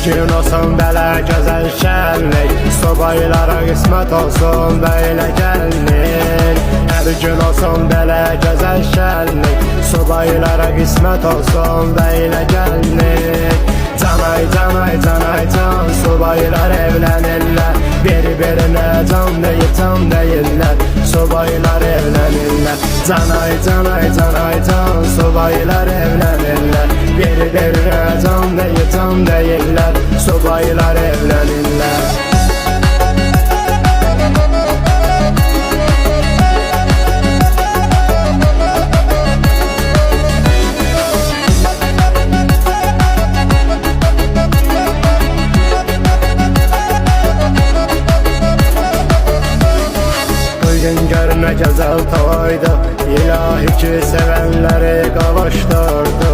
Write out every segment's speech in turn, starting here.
gün olsun belə gözəl şənlik, subaylara qismət olsun belə gəllik. Hər gün olsun belə gözəl şənlik, subaylara qismət olsun belə gəllik. Canay canay canay can, subaylar evlənirlər, bir-birinə can deyirlər, subaylar evlənirlər. Canay canay canay can, subaylar evlənirlər, bir-birinə can deyirlər, subaylar evlənirlər. Bugün görünə gözəl toydu, ilahi ki sevənləri qavuşturdu.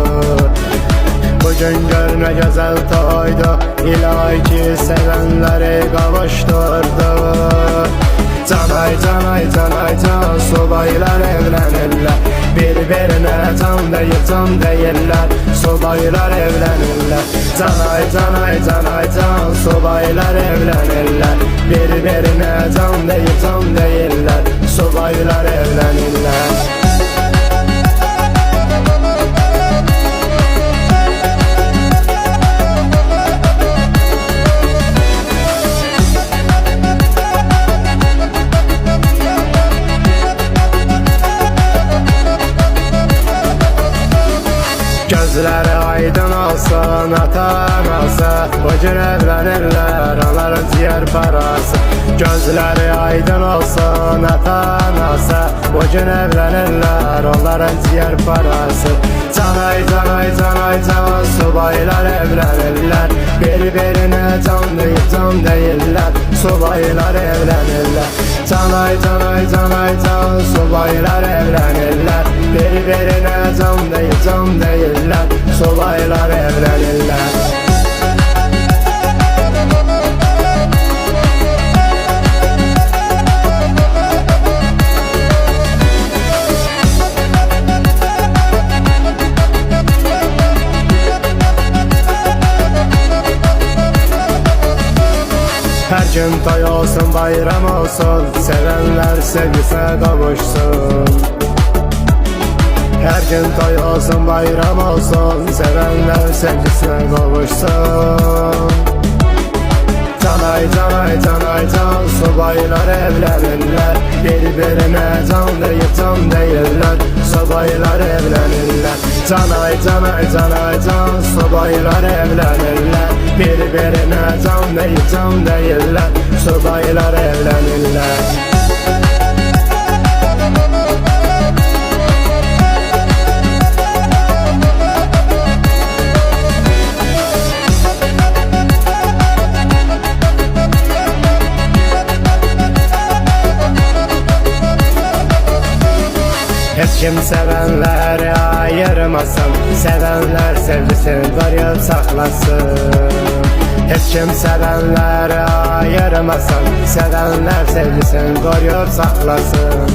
Bugün görünə gözəl toydu, ilahi ki sevənləri qavuşturdu. Canay canay canay can, subaylar evlənirlər, bir-birinə can deyirlər, subaylar evlənirlər. Canay canay canay can, subaylar evlənirlər, bir-birinə can deyirlər, subaylar evlənirlər. Gözləri aydın olsun ata-anası, bu gün evlənirlər onların ciyər parası. Gözləri aydın olsun ata-anası, bu gün evlənirlər onların ciyər parası. Canay canay canay can, subaylar evlənirlər, bir-birinə can deyirlər, subaylar evlənirlər. Canay canay canay can, subaylar evlənirlər, bir-birinə can deyirlər, subaylar evlənirlər. Hər gün toy olsun, bayram olsun, sevənlər sevgisinə qavuşsun. Hər gün toy olsun, bayram olsun, sevənlər sevgisinə qavuşsun. Canay canay canay can, subaylar evlənirlər, bir-birinə can deyirlər, subaylar evlənirlər. Canay canay canay can, subaylar evlənirlər, bir-birinə can deyirlər, subaylar evlənirlər. Heç kim sevənləri ayırmasın, sevənlər sevgisini qoruyub saxlasın. Heç kim sevənləri ayırmasın, sevənlər sevgisini qoruyub saxlasın.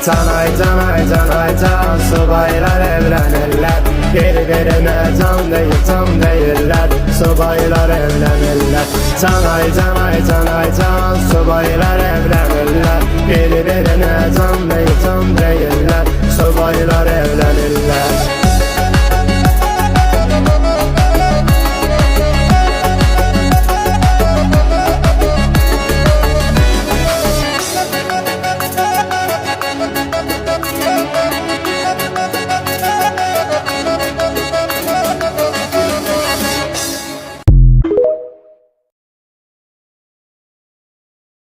Canay canay canay can, subaylar evlənirlər, bir-birinə can deyirlər, subaylar evlənirlər. Canay canay canay can, subaylar